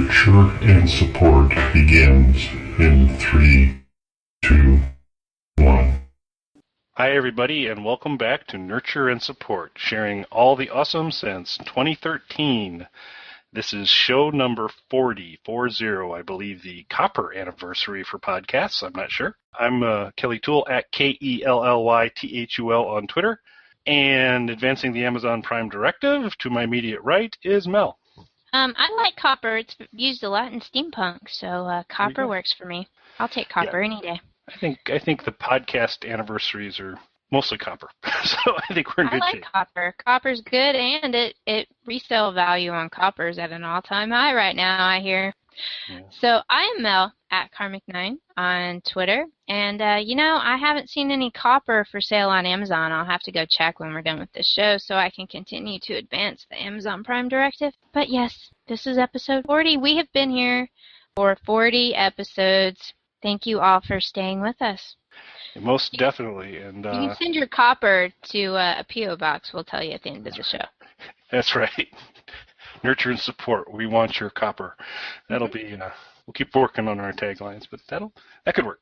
Nurture and support begins in 3, 2, 1. Hi, everybody, and welcome back to Nurture and Support, sharing all the awesome since 2013. This is show number 40, I believe the copper anniversary for podcasts. I'm not sure. I'm Kelly Toole at KELLYTHUL on Twitter, and advancing the Amazon Prime Directive to my immediate right is Mel. I like copper. It's used a lot in steampunk, so copper works for me. I'll take copper any day. I think the podcast anniversaries are mostly copper, so I think we're in good shape. I like copper. Copper's good, and it resale value on copper is at an all-time high right now, I hear. Yeah. So I am Mel at Karmic9 on Twitter, and I haven't seen any copper for sale on Amazon. I'll have to go check when we're done with this show so I can continue to advance the Amazon Prime Directive. But yes, this is episode 40. We have been here for 40 episodes. Thank you all for staying with us. Most definitely. And you can send your copper to a P.O. box. We'll tell you at the end of the show. That's right. Nurture and support. We want your copper. That'll be. We'll keep working on our taglines, but that could work.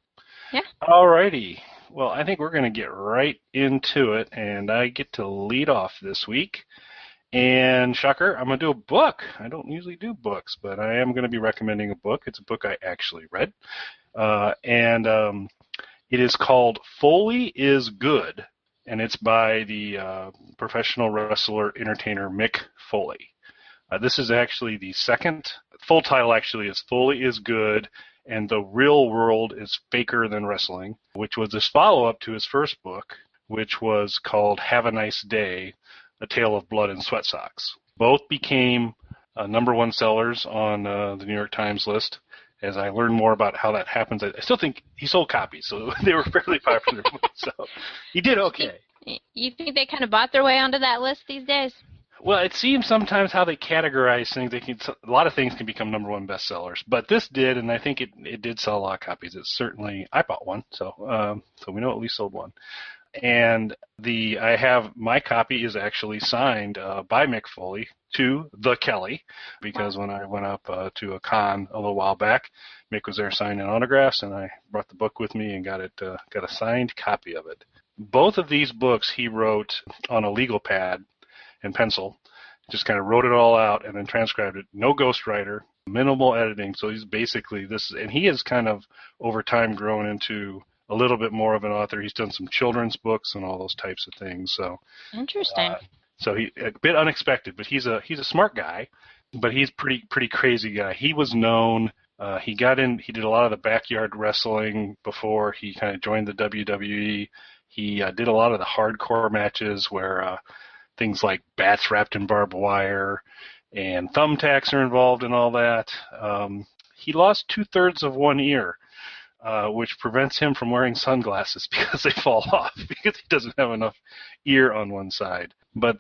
Yeah. Alrighty. Well, I think we're going to get right into it, and I get to lead off this week. And shocker, I'm going to do a book. I don't usually do books, but I am going to be recommending a book. It's a book I actually read. It is called Foley is Good, and it's by the professional wrestler entertainer Mick Foley. This is actually the second. Full title actually is Foley is Good, and the Real World is Faker Than Wrestling, which was his follow-up to his first book, which was called Have a Nice Day, A Tale of Blood and Sweat Socks. Both became number one sellers on the New York Times list. As I learned more about how that happens, I still think he sold copies, so they were fairly popular. So he did okay. You think they kind of bought their way onto that list these days? Well, it seems sometimes how they categorize things, a lot of things can become number one bestsellers. But this did, and I think it did sell a lot of copies. I bought one, so we know at least sold one. And my copy is actually signed by Mick Foley to the Kelly, because when I went up to a con a little while back, Mick was there signing autographs, and I brought the book with me and got a signed copy of it. Both of these books he wrote on a legal pad and pencil, just kind of wrote it all out and then transcribed it. No ghostwriter, minimal editing. So he's basically and he has kind of over time grown into a little bit more of an author. He's done some children's books and all those types of things. So interesting. So he a bit unexpected, but he's a smart guy, but he's pretty crazy guy. He was known. He did a lot of the backyard wrestling before he kind of joined the WWE. He did a lot of the hardcore matches where things like bats wrapped in barbed wire and thumbtacks are involved in all that. He lost 2/3 of one ear. Which prevents him from wearing sunglasses because they fall off because he doesn't have enough ear on one side. But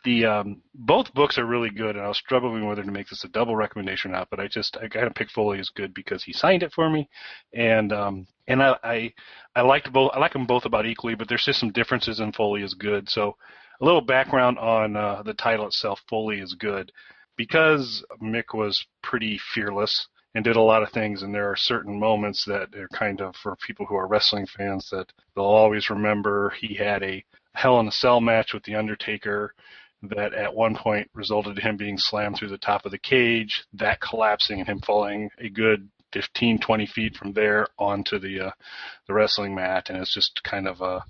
both books are really good, and I was struggling whether to make this a double recommendation or not. But I kind of picked Foley is Good because he signed it for me, and I liked both. I like them both about equally, but there's just some differences in Foley is Good. So a little background on the title itself, Foley is Good, because Mick was pretty fearless and did a lot of things, and there are certain moments that are kind of, for people who are wrestling fans, that they'll always remember. He had a Hell in a Cell match with The Undertaker that at one point resulted in him being slammed through the top of the cage, that collapsing and him falling a good 15, 20 feet from there onto the wrestling mat, and it's just kind of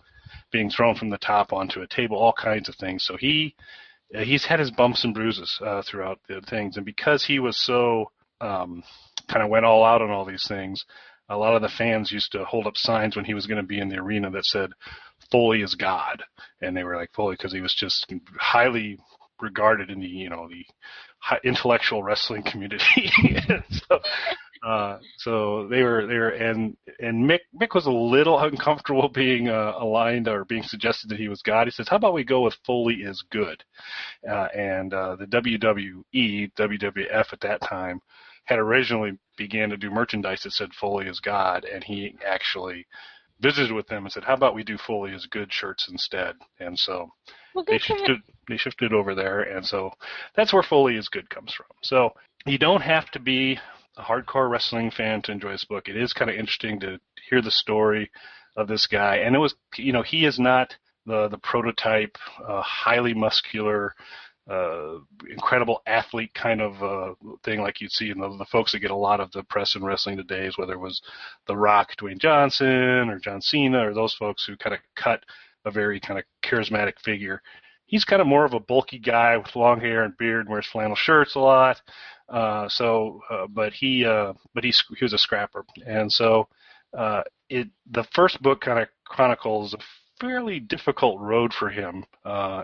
being thrown from the top onto a table, all kinds of things. So he's had his bumps and bruises throughout the things, and because he was so kind of went all out on all these things, a lot of the fans used to hold up signs when he was going to be in the arena that said, Foley is God. And they were like, Foley, because he was just highly regarded in the intellectual wrestling community. So they were, and Mick was a little uncomfortable being aligned or being suggested that he was God. He says, how about we go with Foley is Good? And the WWE, WWF at that time, had originally began to do merchandise that said Foley is God, and he actually visited with them and said, how about we do Foley is Good shirts instead? And so they shifted over there, and so that's where Foley is Good comes from. So you don't have to be a hardcore wrestling fan to enjoy this book. It is kind of interesting to hear the story of this guy. And it was, he is not the prototype, highly muscular, incredible athlete kind of thing like you'd see in the folks that get a lot of the press in wrestling today, whether it was The Rock, Dwayne Johnson, or John Cena, or those folks who kind of cut a very kind of charismatic figure. He's kind of more of a bulky guy with long hair and beard and wears flannel shirts a lot. But he was a scrapper. And so the first book kind of chronicles a fairly difficult road for him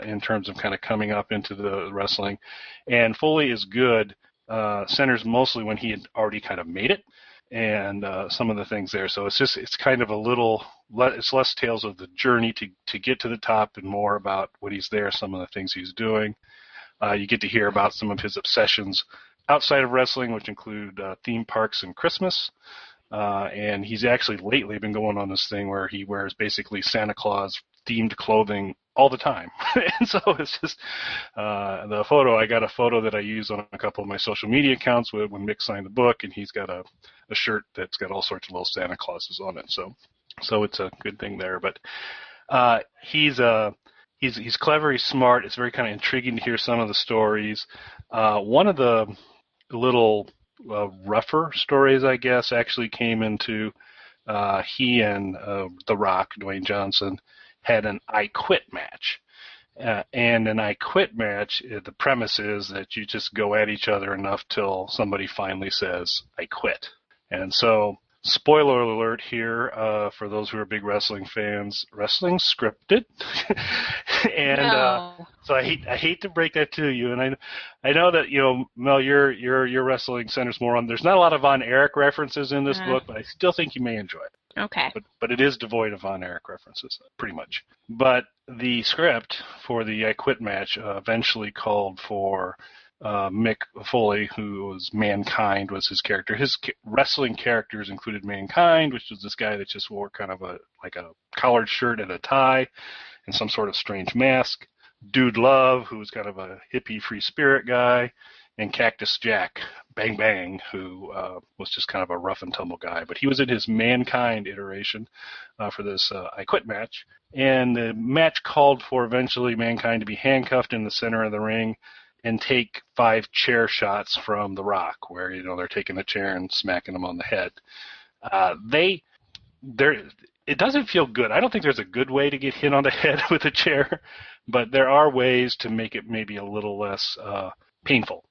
in terms of kind of coming up into the wrestling. And Foley is Good centers mostly when he had already kind of made it, and some of the things there. So it's kind of it's less tales of the journey to get to the top and more about when he's there, some of the things he's doing. You get to hear about some of his obsessions outside of wrestling, which include theme parks and Christmas. And he's actually lately been going on this thing where he wears basically Santa Claus themed clothing all the time. And so it's just I got a photo that I use on a couple of my social media accounts when Mick signed the book, and he's got a shirt that's got all sorts of little Santa Clauses on it. So it's a good thing there. But he's clever, he's smart. It's very kind of intriguing to hear some of the stories. One of the little rougher stories, I guess, actually came into he and The Rock, Dwayne Johnson, had an I Quit match. And an I Quit match, the premise is that you just go at each other enough till somebody finally says, I quit. And so, spoiler alert here, for those who are big wrestling fans, wrestling's scripted. And No. so I hate to break that to you. And I know that, Mel, your wrestling centers more on, there's not a lot of Von Erich references in this book, but I still think you may enjoy it. Okay. But it is devoid of Von Erich references, pretty much. But the script for the I Quit match eventually called for Mick Foley, who was Mankind, was his character. His wrestling characters included Mankind, which was this guy that just wore kind of a collared shirt and a tie and some sort of strange mask. Dude Love, who was kind of a hippie free spirit guy, and Cactus Jack, Bang Bang, who was just kind of a rough and tumble guy. But he was in his Mankind iteration for this I Quit match. And the match called for eventually Mankind to be handcuffed in the center of the ring and take 5 chair shots from The Rock, where, they're taking a chair and smacking him on the head. It doesn't feel good. I don't think there's a good way to get hit on the head with a chair, but there are ways to make it maybe a little less painful.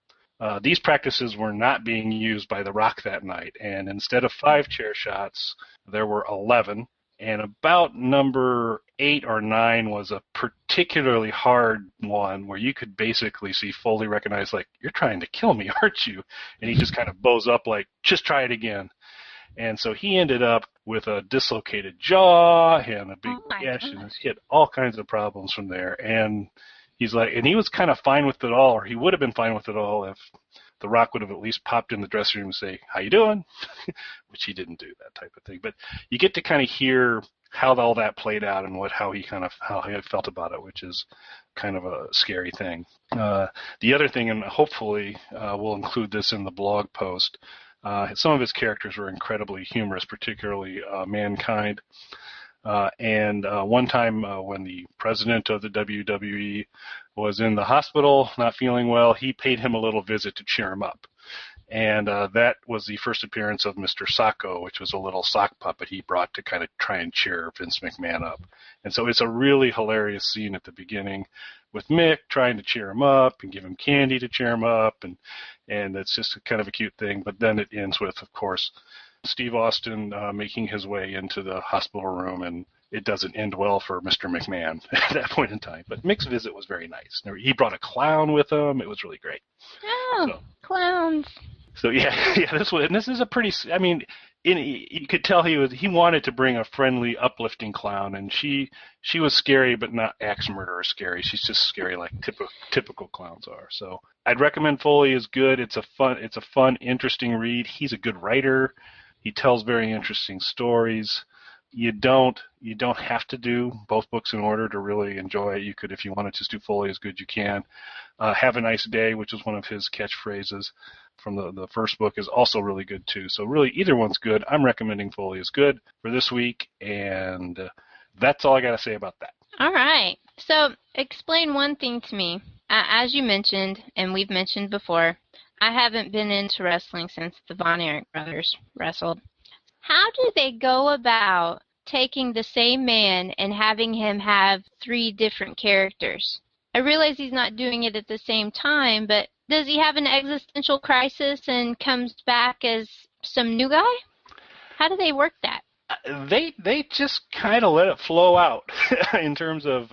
These practices were not being used by The Rock that night, and instead of 5 chair shots, there were 11, and about number 8 or 9 was a particularly hard one where you could basically see Foley recognize, like, you're trying to kill me, aren't you? And he just kind of bows up like, just try it again. And so he ended up with a dislocated jaw and a big gash, and he had all kinds of problems from there. And he's like, and he was kind of fine with it all, or he would have been fine with it all if The Rock would have at least popped in the dressing room and say, how you doing? Which he didn't do, that type of thing. But you get to kind of hear how all that played out and how he felt about it, which is kind of a scary thing. The other thing, and hopefully we'll include this in the blog post, some of his characters were incredibly humorous, particularly Mankind. And one time when the president of the WWE was in the hospital, not feeling well, he paid him a little visit to cheer him up. And that was the first appearance of Mr. Socko, which was a little sock puppet he brought to kind of try and cheer Vince McMahon up. And so it's a really hilarious scene at the beginning with Mick trying to cheer him up and give him candy to cheer him up. And it's just kind of a cute thing. But then it ends with, of course, Steve Austin making his way into the hospital room, and it doesn't end well for Mr. McMahon at that point in time. But Mick's visit was very nice. He brought a clown with him. It was really great. Oh, clowns. So this is a pretty, you could tell he wanted to bring a friendly, uplifting clown, and she was scary, but not axe murderer scary. She's just scary like typical clowns are. So I'd recommend Foley is Good. It's a fun, interesting read. He's a good writer. He tells very interesting stories. you don't have to do both books in order to really enjoy it. You could, if you want to just do Foley is Good, you can. Have a Nice Day, which is one of his catchphrases from the first book, is also really good too. So really, either one's good. I'm recommending Foley is Good for this week, and that's all I got to say about that. All right. So explain one thing to me. As you mentioned, and we've mentioned before, I haven't been into wrestling since the Von Erich brothers wrestled. How do they go about taking the same man and having him have 3 different characters? I realize he's not doing it at the same time, but does he have an existential crisis and comes back as some new guy? How do they work that? They just kind of let it flow out in terms of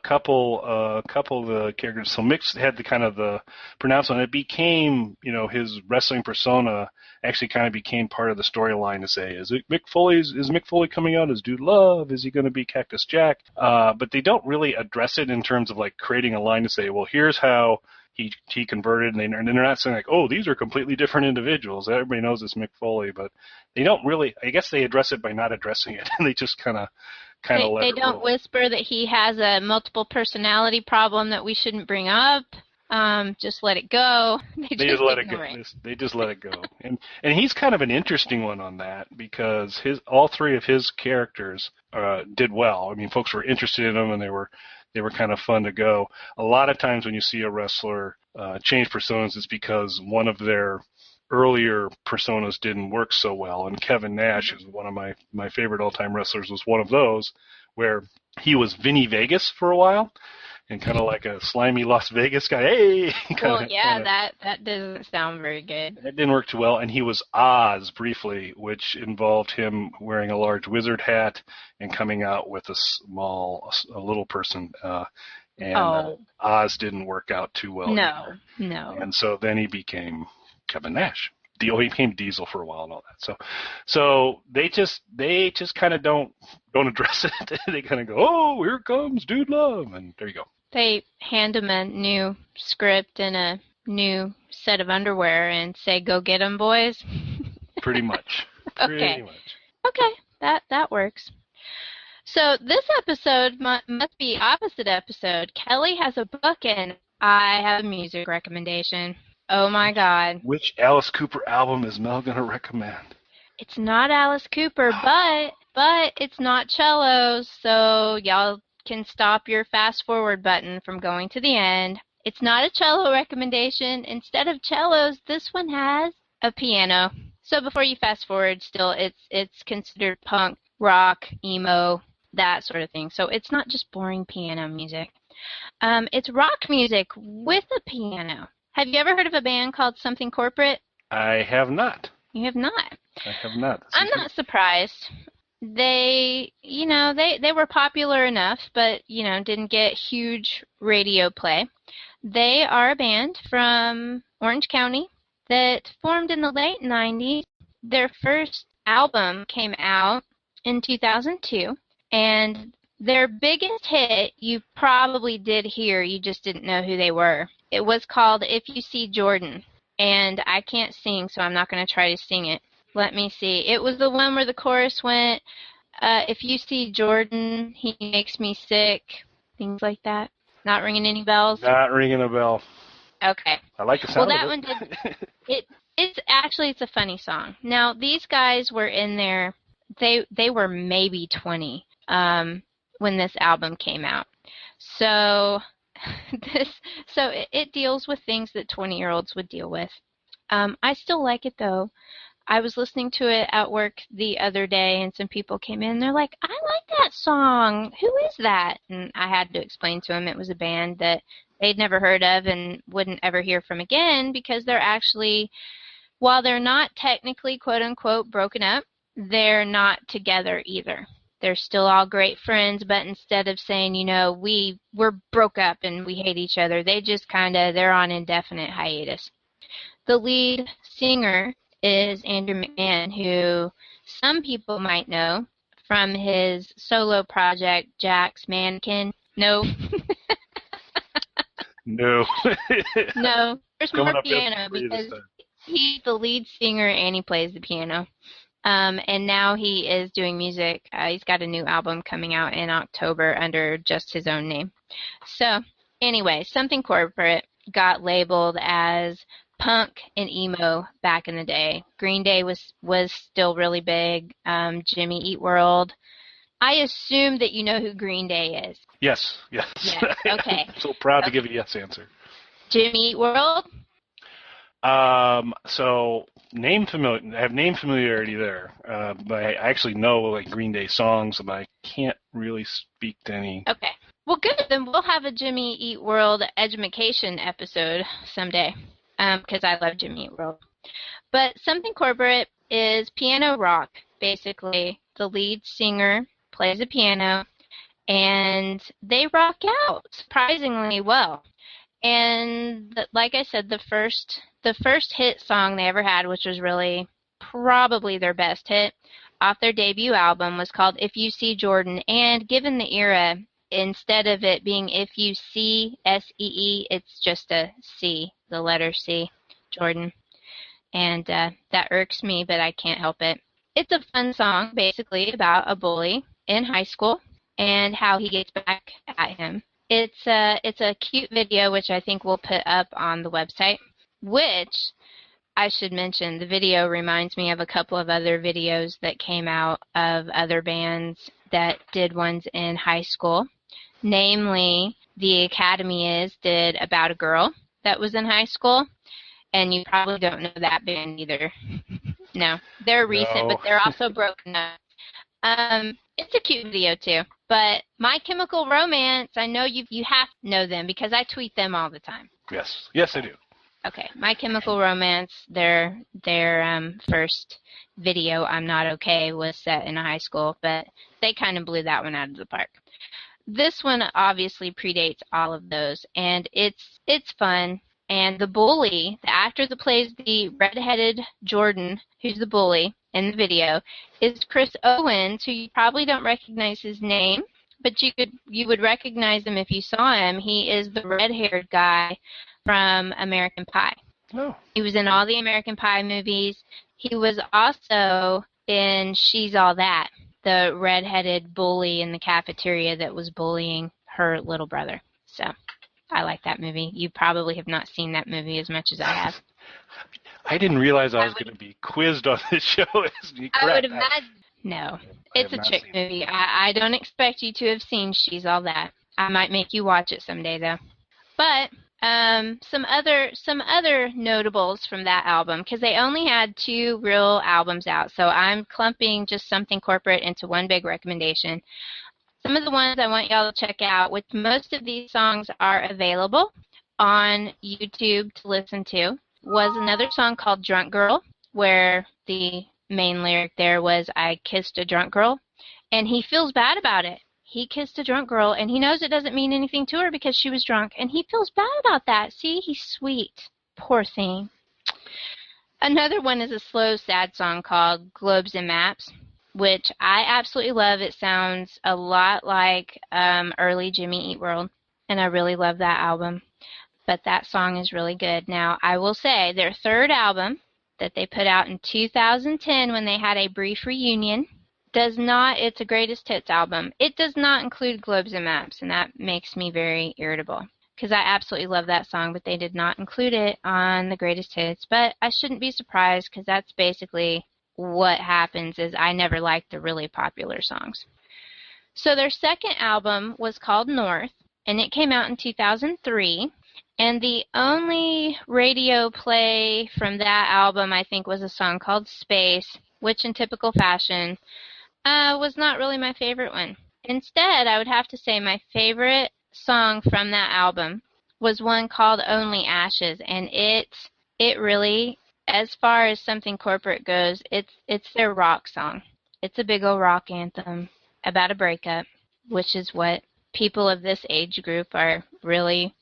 couple of the characters. So Mick had the pronouncement. It became, his wrestling persona actually kind of became part of the storyline to say, is Mick Foley coming out as Dude Love? Is he going to be Cactus Jack? But they don't really address it in terms of like creating a line to say, well, here's how he converted, and they're not saying like, oh, these are completely different individuals. Everybody knows it's Mick Foley, but they don't really. I guess they address it by not addressing it, and they just kind of let it roll. They don't whisper that he has a multiple personality problem that we shouldn't bring up. Just let it go. They just let it go. They just let it go, and he's kind of an interesting one on that because all 3 of his characters did well. I mean, folks were interested in them, and they were kind of fun to go. A lot of times when you see a wrestler change personas, it's because one of their earlier personas didn't work so well. And Kevin Nash, who's one of my favorite all-time wrestlers, was one of those, where he was Vinny Vegas for a while, and kind of like a slimy Las Vegas guy. Hey! That doesn't sound very good. That didn't work too well. And he was Oz briefly, which involved him wearing a large wizard hat and coming out with a little person. Oz didn't work out too well. No. And so then he became Kevin Nash. He became Diesel for a while and all that. So they just kind of don't address it. They kind of go, oh, here comes Dude Love, and there you go. They hand him a new script and a new set of underwear and say, go get 'em, boys. Pretty much. Okay. That works. So this episode must be opposite episode. Kelly has a book and I have a music recommendation. Oh my God. Which Alice Cooper album is Mel going to recommend? It's not Alice Cooper, but it's not cellos, so y'all can stop your fast forward button from going to the end. It's not a cello recommendation. Instead of cellos, this one has a piano. So before you fast forward, still it's considered punk, rock, emo, that sort of thing. So it's not just boring piano music. It's rock music with a piano. Have you ever heard of a band called Something Corporate? I have not. You have not? I have not. I'm not surprised. They were popular enough, but, didn't get huge radio play. They are a band from Orange County that formed in the late 90s. Their first album came out in 2002, and their biggest hit you probably did hear, you just didn't know who they were. It was called If You See Jordan, and I can't sing, so I'm not going to try to sing it. Let me see. It was the one where the chorus went, if you see Jordan, he makes me sick, things like that. Not ringing any bells? Not ringing a bell. Okay. I like the sound of it. Well, that one did. It's a funny song. Now, these guys were in there, they were maybe 20 when this album came out. So it deals with things that 20-year-olds would deal with. I still like it, though. I was listening to it at work the other day, and some people came in, and they're like, I like that song. Who is that? And I had to explain to them it was a band that they'd never heard of and wouldn't ever hear from again because they're actually, while they're not technically, quote-unquote, broken up, they're not together either. They're still all great friends, but instead of saying, we're broke up and we hate each other, they're on indefinite hiatus. The lead singer is Andrew McMahon, who some people might know from his solo project, Jack's Mannequin. No. No. No. There's more piano because he's the lead singer and he plays the piano. And now he is doing music. He's got a new album coming out in October under just his own name. So, anyway, Something Corporate got labeled as punk and emo back in the day. Green Day was still really big. Jimmy Eat World. I assume that you know who Green Day is. Yes. Yes, okay. I'm so proud to give a yes answer. Jimmy Eat World? So I have name familiarity there, but I actually know like Green Day songs, and I can't really speak to any. Okay. Well, good. Then we'll have a Jimmy Eat World edumacation episode someday, because I love Jimmy Eat World. But Something Corporate is piano rock, basically. The lead singer plays a piano, and they rock out surprisingly well. And like I said, the first hit song they ever had, which was really probably their best hit, off their debut album, was called If You See Jordan. And given the era, instead of it being If You See, S-E-E, it's just a C, the letter C, Jordan. And that irks me, but I can't help it. It's a fun song, basically, about a bully in high school and how he gets back at him. It's a cute video, which I think we'll put up on the website, which I should mention, the video reminds me of a couple of other videos that came out of other bands that did ones in high school. Namely, The Academy Is did About a Girl that was in high school, and you probably don't know that band either. No, they're recent, but they're also broken up. It's a cute video too. But My Chemical Romance, I know you have to know them because I tweet them all the time. Yes, I do. Okay, My Chemical Romance, their first video, I'm Not Okay, was set in high school, but they kind of blew that one out of the park. This one obviously predates all of those, and it's fun. And the bully, the actor that plays the redheaded Jordan, who's the bully in the video, is Chris Owens, who you probably don't recognize his name, but you would recognize him if you saw him. He is the red-haired guy from American Pie. Oh. He was in all the American Pie movies. He was also in She's All That, the red-headed bully in the cafeteria that was bullying her little brother. So I like that movie. You probably have not seen that movie as much as I have. I didn't realize I was going to be quizzed on this show. I would imagine. No, it's a chick movie. I don't expect you to have seen She's All That. I might make you watch it someday, though. But some other notables from that album, because they only had 2 real albums out, so I'm clumping just Something Corporate into one big recommendation. Some of the ones I want y'all to check out, which most of these songs are available on YouTube to listen to, was another song called Drunk Girl, where the main lyric there was, I kissed a drunk girl, and he feels bad about it. He kissed a drunk girl, and he knows it doesn't mean anything to her because she was drunk, and he feels bad about that. See, he's sweet. Poor thing. Another one is a slow, sad song called Globes and Maps, which I absolutely love. It sounds a lot like early Jimmy Eat World, and I really love that album. But that song is really good. Now, I will say their third album that they put out in 2010 when they had a brief reunion it's a greatest hits album. It does not include Globes and Maps, and that makes me very irritable because I absolutely love that song, but they did not include it on the greatest hits. But I shouldn't be surprised because that's basically what happens is I never liked the really popular songs. So their second album was called North, and it came out in 2003. And the only radio play from that album, I think, was a song called Space, which in typical fashion was not really my favorite one. Instead, I would have to say my favorite song from that album was one called Only Ashes, and it really, as far as Something Corporate goes, it's their rock song. It's a big old rock anthem about a breakup, which is what people of this age group are really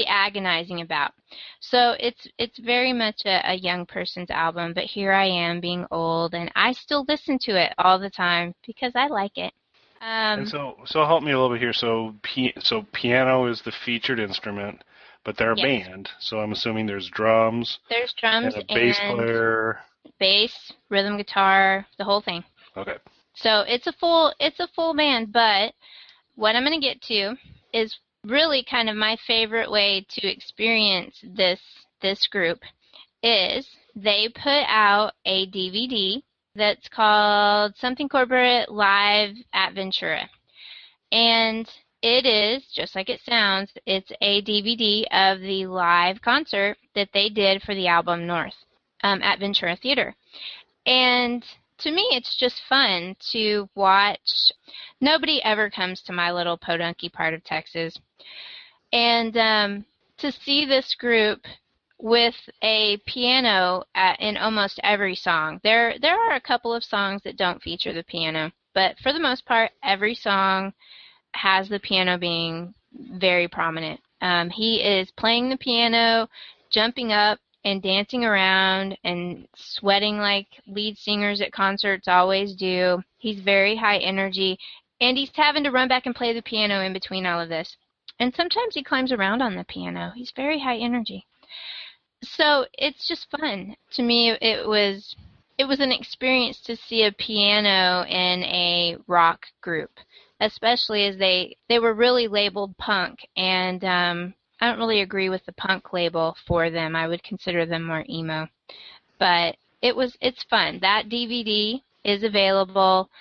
agonizing about. So it's very much a young person's album, but here I am being old, and I still listen to it all the time because I like it. And so help me a little bit here. So piano is the featured instrument, but they're a band. So I'm assuming there's drums. There's drums and a bass player. Bass, rhythm guitar, the whole thing. Okay. So it's a full band, but what I'm going to get to is really kind of my favorite way to experience this group is they put out a DVD that's called Something Corporate Live at Ventura. And it is, just like it sounds, it's a DVD of the live concert that they did for the album North at Ventura Theater. And to me, it's just fun to watch. Nobody ever comes to my little podunky part of Texas. And to see this group with a piano in almost every song. There are a couple of songs that don't feature the piano, but for the most part, every song has the piano being very prominent. He is playing the piano, jumping up and dancing around and sweating like lead singers at concerts always do. He's very high energy, and he's having to run back and play the piano in between all of this. And sometimes he climbs around on the piano. He's very high energy. So it's just fun. To me, it was an experience to see a piano in a rock group, especially as they were really labeled punk, and I don't really agree with the punk label for them. I would consider them more emo. But it's fun. That DVD is available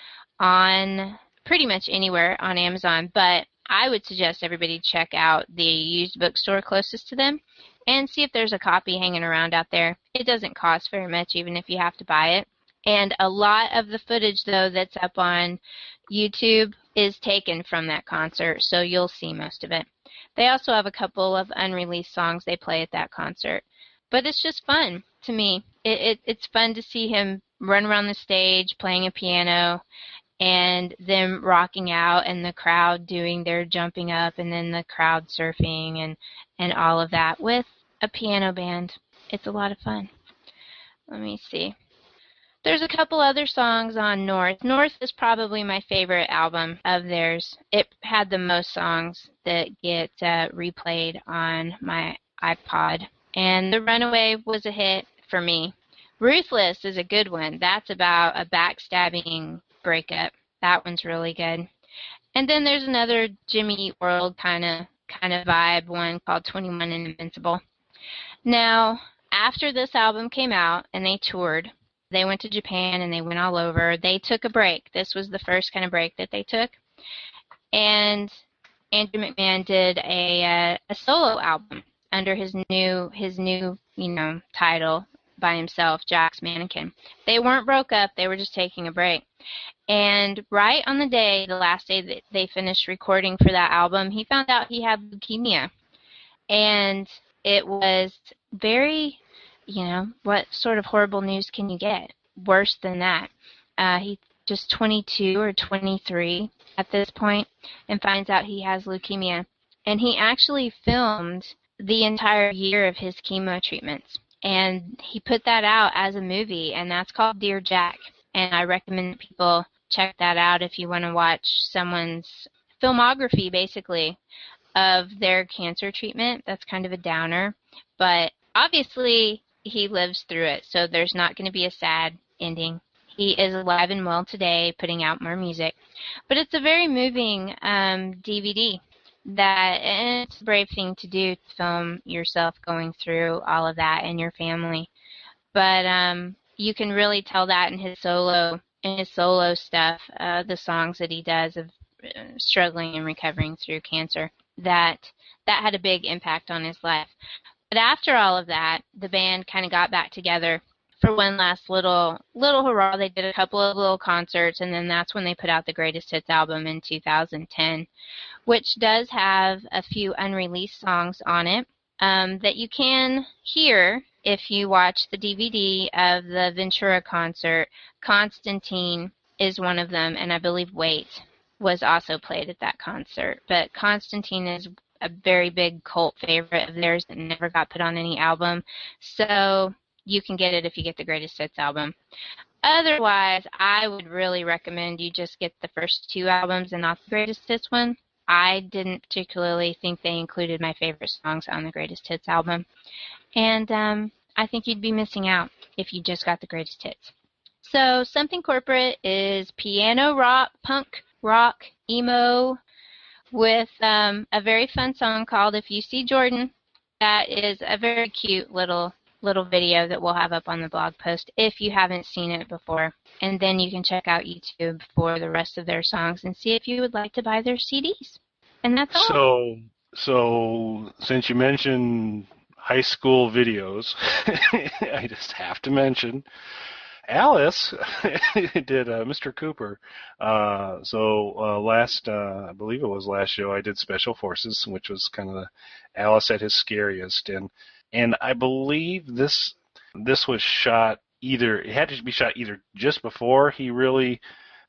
on pretty much anywhere on Amazon, but I would suggest everybody check out the used bookstore closest to them and see if there's a copy hanging around out there. It doesn't cost very much, even if you have to buy it. And a lot of the footage, though, that's up on YouTube is taken from that concert, so you'll see most of it. They also have a couple of unreleased songs they play at that concert. But it's just fun to me. It's fun to see him run around the stage playing a piano and them rocking out and the crowd doing their jumping up and then the crowd surfing and all of that with a piano band. It's a lot of fun. Let me see. There's a couple other songs on North. North is probably my favorite album of theirs. It had the most songs that get replayed on my iPod. And The Runaway was a hit for me. Ruthless is a good one. That's about a backstabbing breakup. That one's really good. And then there's another Jimmy Eat World kind of vibe one called 21 and Invincible. Now, after this album came out and they toured, they went to Japan and they went all over. They took a break. This was the first kind of break that they took. And Andrew McMahon did a solo album under his new title by himself, Jack's Mannequin. They weren't broke up. They were just taking a break. And right on the last day that they finished recording for that album, he found out he had leukemia. And it was very, what sort of horrible news can you get? Worse than that. He's just 22 or 23 at this point and finds out he has leukemia. And he actually filmed the entire year of his chemo treatments. And he put that out as a movie, and that's called Dear Jack. And I recommend people check that out if you want to watch someone's filmography, basically, of their cancer treatment. That's kind of a downer. But obviously, he lives through it, so there's not going to be a sad ending. He is alive and well today, putting out more music. But it's a very moving DVD. And it's a brave thing to do, to film yourself going through all of that and your family. But you can really tell that in his solo stuff, the songs that he does of struggling and recovering through cancer, that had a big impact on his life. But after all of that, the band kind of got back together for one last little hurrah. They did a couple of little concerts, and then that's when they put out the Greatest Hits album in 2010, which does have a few unreleased songs on it that you can hear if you watch the DVD of the Ventura concert. Constantine is one of them, and I believe Wait was also played at that concert. But Constantine is a very big cult favorite of theirs that never got put on any album, so you can get it if you get the Greatest Hits album. Otherwise, I would really recommend you just get the first two albums and not the Greatest Hits one. I didn't particularly think they included my favorite songs on the Greatest Hits album. And I think you'd be missing out if you just got the Greatest Hits. So Something Corporate is piano rock, punk rock, emo, with a very fun song called If You See Jordan. That is a very cute little video that we'll have up on the blog post if you haven't seen it before. And then you can check out YouTube for the rest of their songs and see if you would like to buy their CDs. And that's all. So since you mentioned high school videos, I just have to mention Alice did Mr. Cooper. Last, I believe it was last show, I did Special Forces, which was kind of the Alice at his scariest, and I believe this was shot it had to be shot either just before he really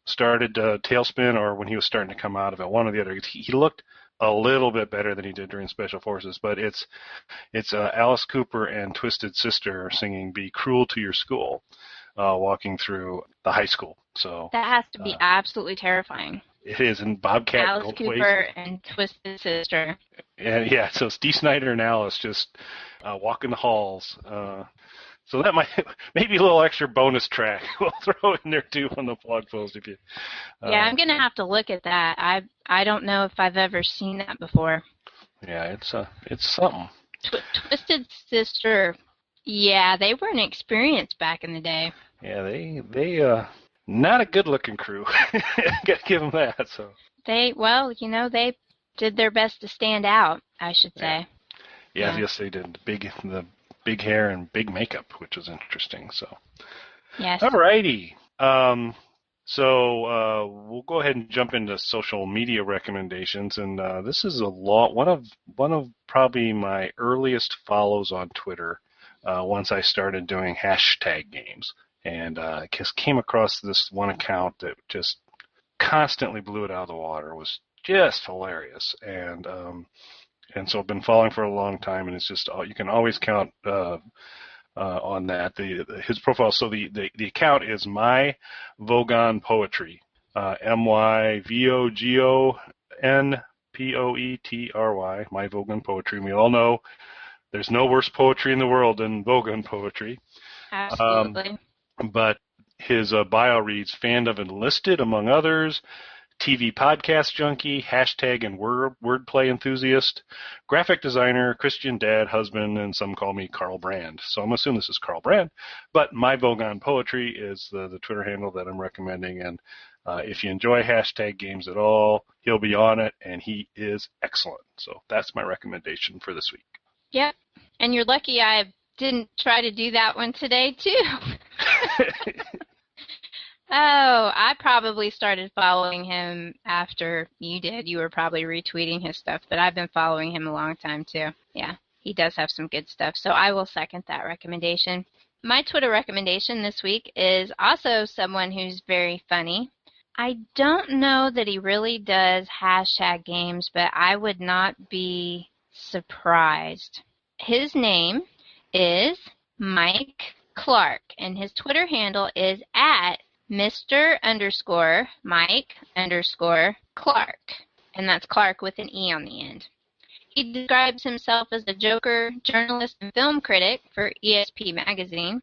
started Tailspin or when he was starting to come out of it, one or the other. He looked a little bit better than he did during Special Forces, but it's Alice Cooper and Twisted Sister singing "Be Cruel to Your School," walking through the high school. So that has to be absolutely terrifying. It is, and Bobcat Alice Cooper and Twisted Sister. And yeah, so Steve Snyder and Alice just walking the halls. So that might maybe a little extra bonus track we'll throw in there too on the blog post if you. Yeah, I'm gonna have to look at that. I don't know if I've ever seen that before. Yeah, it's something. Twisted Sister. Yeah, they were an experience back in the day. Yeah, they not a good looking crew. Gotta give them that. So. They did their best to stand out, I should say. Yeah. Yes, they did. The big hair and big makeup, which was interesting. So. Yes. Alrighty. So we'll go ahead and jump into social media recommendations, and this is one of probably my earliest follows on Twitter. Once I started doing hashtag games, and I just came across this one account that just constantly blew it out of the water. It was just hilarious, and so I've been following for a long time, and it's just you can always count on that. His profile. So the account is My Vogon Poetry, MyVogonPoetry, My Vogon Poetry. And we all know there's no worse poetry in the world than Vogon poetry. Absolutely. But his bio reads, fan of Enlisted, among others, TV podcast junkie, hashtag and wordplay enthusiast, graphic designer, Christian dad, husband, and some call me Carl Brand. So I'm assuming this is Carl Brand. But My Vogon Poetry is the Twitter handle that I'm recommending. And if you enjoy hashtag games at all, he'll be on it, and he is excellent. So that's my recommendation for this week. Yep. And you're lucky I didn't try to do that one today, too. Oh, I probably started following him after you did. You were probably retweeting his stuff, but I've been following him a long time, too. Yeah, he does have some good stuff, so I will second that recommendation. My Twitter recommendation this week is also someone who's very funny. I don't know that he really does hashtag games, but I would not be surprised. His name is Mike Clark, and his Twitter handle is at Mr_Mike_Clark, and that's Clark with an E on the end. He describes himself as a joker, journalist, and film critic for ESP Magazine,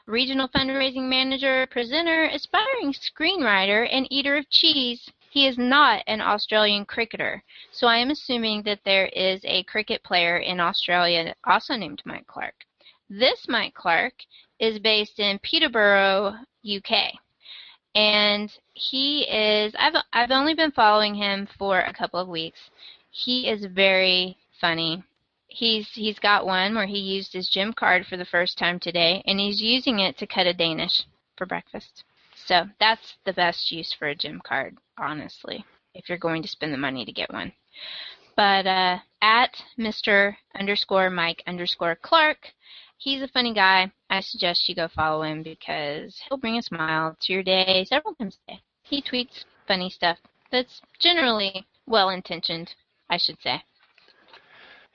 regional fundraising manager, presenter, aspiring screenwriter, and eater of cheese. He is not an Australian cricketer, so I am assuming that there is a cricket player in Australia also named Mike Clark. This Mike Clark is based in Peterborough, UK. And he is, I've only been following him for a couple of weeks. He is very funny. He's got one where he used his gym card for the first time today, and he's using it to cut a Danish for breakfast. So that's the best use for a gym card, honestly, if you're going to spend the money to get one. But at Mr_Mike_Clark, he's a funny guy. I suggest you go follow him because he'll bring a smile to your day several times a day. He tweets funny stuff that's generally well-intentioned, I should say.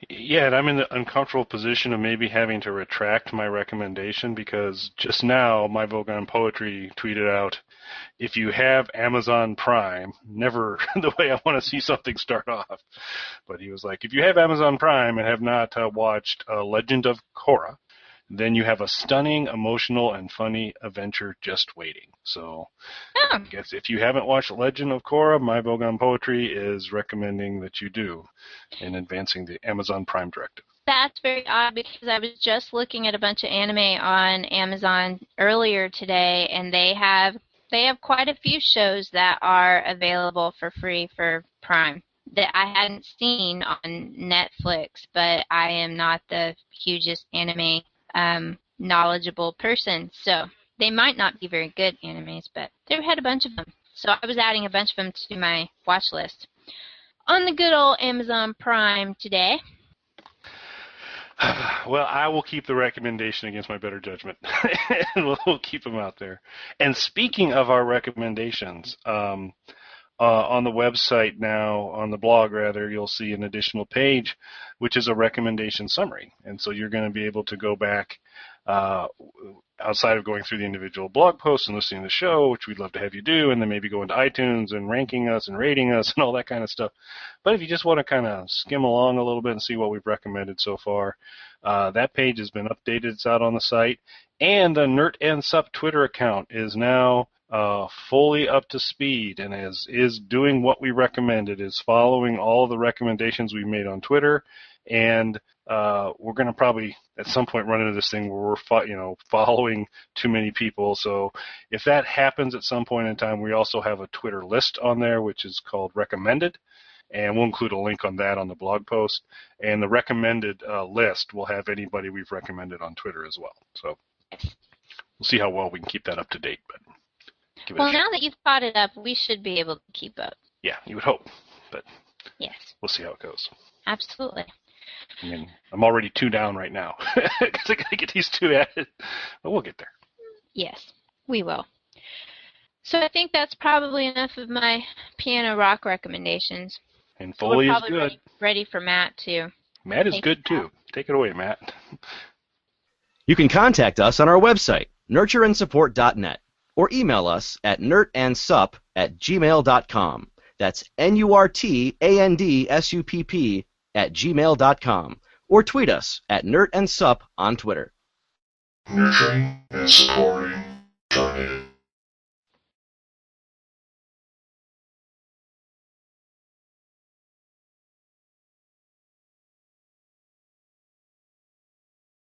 Yeah, and I'm in the uncomfortable position of maybe having to retract my recommendation because just now My Vogon Poetry tweeted out, if you have Amazon Prime, never the way I want to see something start off, but he was like, if you have Amazon Prime and have not watched Legend of Korra, then you have a stunning, emotional, and funny adventure just waiting. So I guess if you haven't watched Legend of Korra, My Bogon Poetry is recommending that you do in advancing the Amazon Prime directive. That's very odd because I was just looking at a bunch of anime on Amazon earlier today, and they have quite a few shows that are available for free for Prime that I hadn't seen on Netflix, but I am not the hugest anime knowledgeable person, so they might not be very good animes, but they had a bunch of them. So I was adding a bunch of them to my watch list. On the good old Amazon Prime today. Well, I will keep the recommendation against my better judgment. We'll keep them out there. And speaking of our recommendations, on the website now, on the blog rather, you'll see an additional page, which is a recommendation summary. And so you're going to be able to go back outside of going through the individual blog posts and listening to the show, which we'd love to have you do, and then maybe go into iTunes and ranking us and rating us and all that kind of stuff. But if you just want to kind of skim along a little bit and see what we've recommended so far, that page has been updated. It's out on the site. And the Nert and Sup Twitter account is now fully up to speed and is doing what we recommended, is following all the recommendations we made on Twitter. And we're going to probably at some point run into this thing where we're following too many people. So if that happens at some point in time, we also have a Twitter list on there, which is called Recommended. And we'll include a link on that on the blog post. And the recommended list will have anybody we've recommended on Twitter as well. So we'll see how well we can keep that up to date. But well, now that you've caught it up, we should be able to keep up. Yeah, you would hope. But yes, we'll see how it goes. Absolutely. I mean, I'm already 2 down right now because I got to get these 2 added. But we'll get there. Yes, we will. So I think that's probably enough of my piano rock recommendations. And Foley is good. Ready for Matt too. Matt is good too. Take it away, Matt. You can contact us on our website, nurtureandsupport.net, or email us at nertandsupp@gmail.com. That's NURTANDSUPP@gmail.com, or tweet us at nertandsupp on Twitter. Nurturing and supporting.